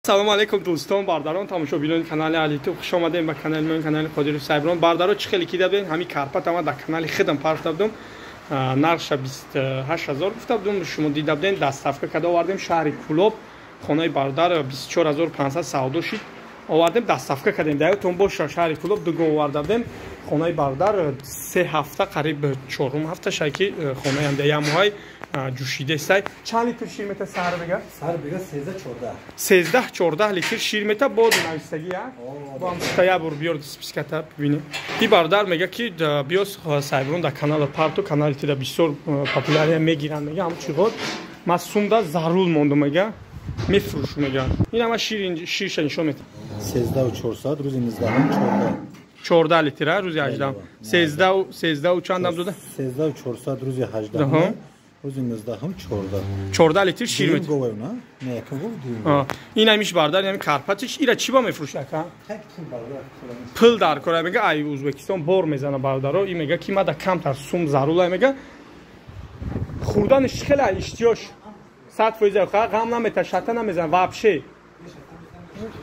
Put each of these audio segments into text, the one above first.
سلام علیکم دوستان برداران تماشاگران کانال علی تو خوش آمدین به کانال من کانال قادر سایبران بردارو چه خیلی کی دادین همین کارپات ما در کانال خودم پخش دادم نرخش 28000 گفته بودم شما دیدین دستافکه کدا آوردیم شهر کلوب خانه بردار 24500 سودا شد آوردیم دستافکه کردیم دیگه با شهر کلوب دو آوردیم خانه بردار 3 هفته قریب 4 هفته شکی خانه هم دیگه موهای جوشیده است. چند لیتر شیر میته سر بگه؟ سر بگه 13-14 13-14 لیتر شیر میته با نویستگی با هم تایا بر بیار سپیسکتا ببینیم این بردار میگه که بیاس سایبرون در کانال پارتو کانال تیدا بسیار پاپولاری میگیرن میگه همون چیزا ما سومدا ضرور موندم میگه میفروشم میگه این هم شیرش نشون میده 13-400 روز 19 14 لیتر روز 18 13 و چند هم داده 13-400 روز 18 روز 19 14 لیتر شیر میده نه نه این همیش بردار یعنی کارپاتش ایرا چی با میفروشه که پول دار کره میگه ای ازبکستان بار میزنه بردارو این میگه کی ما دا کم تر سوم ضرورا میگه خوردنش خیلی اشتیاش 100% غم نمیته شطه نمیزنه вообще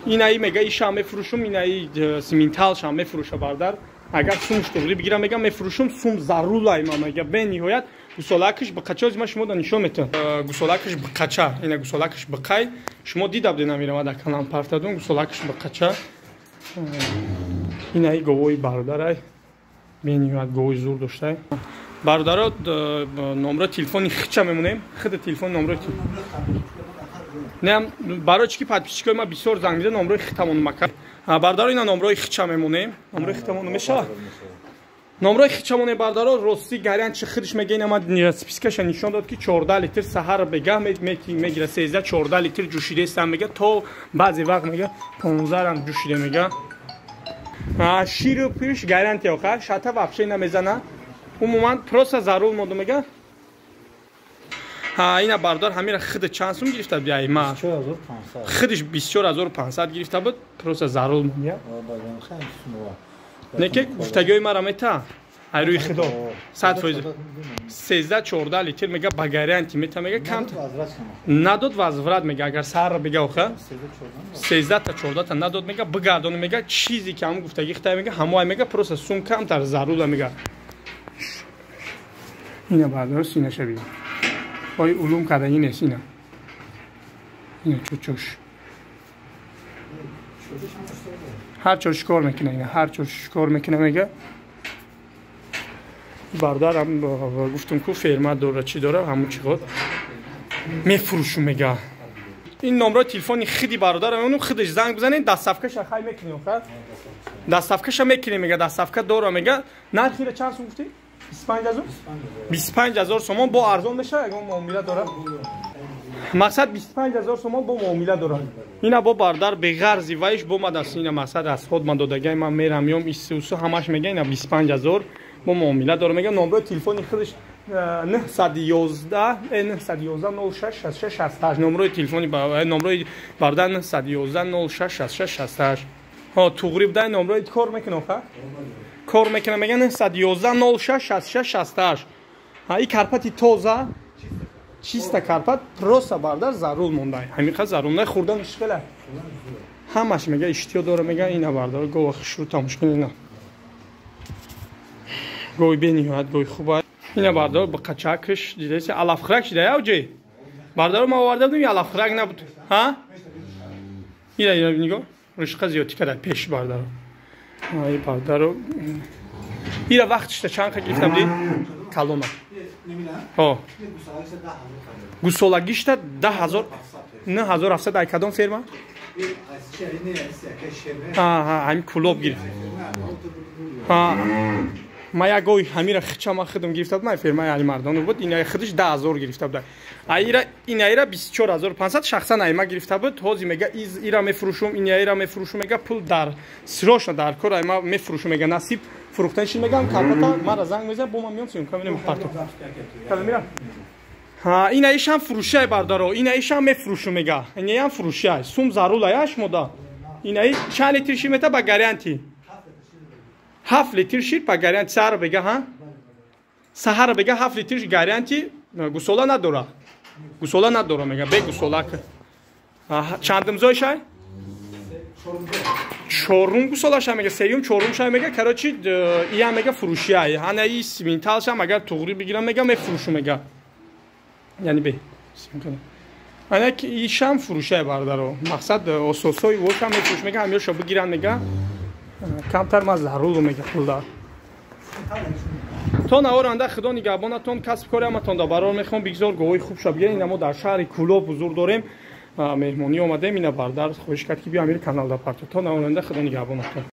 این ای میگه ایشام میفروشم این ای سیمنتال شام میفروشه بردار اگر سومش توری بگیرم میگم میفروشم سوم ضرورا میگه به نهایت گوسالاکش بقچا از ما شما نشون میتون گوسالاکش بقچا اینا گوسالاکش بقای شما دیده بودین میرم در کانال پارتادون گوسالاکش بقچا اینا ای گوی بردارای بنیاد گوی زور داشته بردارا نمره تلفنی خچا میمونیم خود تلفن نمره نه برای چی پادپیچکای ما بسیار زنگ میده نمره خطمون مکه بردارا اینا نمره خچا میمونیم نمره خطمون میشه نمره خیچمون بردارو راستی گریان چه خودش میگه اینا ما سپیسکش نشون داد که 14 لیتر سحر بگه میگیره 13-14 لیتر جوشیده است میگه تو بعضی وقت میگه 15 هم جوشیده میگه شیر پیش گارانتی آخر شاته واپسی نمیزنه عموما پروسه ضرور مونده میگه اینا بردار همین خود چند سوم گرفته بیای ما خودش 24500 گرفته بود پروسه ضرور میگه نه که گفتگوی ما را میتا روی خدا 100% 13-14 لیتر میگه با گارانتی میتا میگه کم نداد وزورت میگه اگر سر بگه آخه 13 تا 14 تا نداد میگه بگردون میگه چیزی که هم گفتگی خطا میگه همه میگه پروسه سوم کم تر ضرور میگه اینا بردار سینه شبیه وای علوم کرده این است اینا چوچوش هر چوش کار میکنه اینا هر چوش کار میکنه میگه بردارم گفتم کو فرما داره چی داره همون چیزا میفروشم میگه این نمره تلفنی خودی برادر اونو خودش زنگ بزنین دستافکش خای میکنه آخر دستافکش میکنه میگه دستافکه داره میگه نرخی رو چند سوم گفتی 25000 تومان با ارزان بشه اگه معامله داره مقصد 25000 تومان با معامله داره اینا با بردار به غرضی وایش با مدرسه اینا مقصد از خود من دادگی من میرم میام ایسوسو همش میگه اینا 25000 با معامله داره میگه نمره تلفنی خودش 911 0666 نمره تلفنی نمره بردار 911 0666 ها تقریبا در نمره کار میکنه آخه کار میکنه میگه 911 0666 این کارپاتی توزه چیستا کارپات پروسا بردار ضرور مونده همین خاطر ضرور نه خوردن اشکاله همش میگه اشتیا داره میگه اینا بردار گو خشو تماشا اینا گوی بنیاد گوی خوبه اینا بردار با قچاکش دیدی الاف خرک شده اوجی بردار ما آورده بودیم الاف خرک نبود ها اینا نگاه رشقه زیادی کرده پیش بردار ای بردارو اینا وقتش چند گرفتم دی کالونا ها گوسالاگیش 10000 9700 ای کدام فرما همین کلوب گرفت ما یک گوی همین را خچا ما خودم گرفته بود ما فرمای علی مردان بود این خودش 10000 گرفته بود اینا 24500 شخصا ایما گرفته بود حاضی میگه ایرا میفروشم اینا میفروشم میگه پول در سروش در کار ایما میفروشم میگه نصیب فروختنش میگم کارپاتا ما را زنگ میزنه با ما میام سیم کامل پارتو میرم اینا ایشان فروشه بردارو اینا ایشان میفروشم میگه اینا هم فروشه سوم ضرور ایش مودا اینا چند لیتر شیر میته با گارانتی 7 لیتر شیر با گارانتی سر بگه ها سحر بگه 7 لیتر گارانتی گوسالا نداره میگه به گوسالا چندم زایش чорум солаш ҳам мега сеюм чорумш ҳам мега карочи и ҳам мега фурӯшия ҳана и симинталш ҳам агар туғри бигирам мега мефурӯшу мега яъни бе ҳана ки ишам фурӯшия бардаро мақсад ососои вошам мефурӯш мега ҳамёша бигиран мега камтар ма заруру мега пулда то наоранда худо нигаҳбонатон касб кори ҳаматон да барор мехоҳам бигзор гоҳои хубша бигиред ина мо дар шаҳри Кӯлоб ҳузур дорем меҳмонӣ омадем ина бардар хоҳиш кард ки биё амири каналда парто то наоранда худо нигаҳбонатон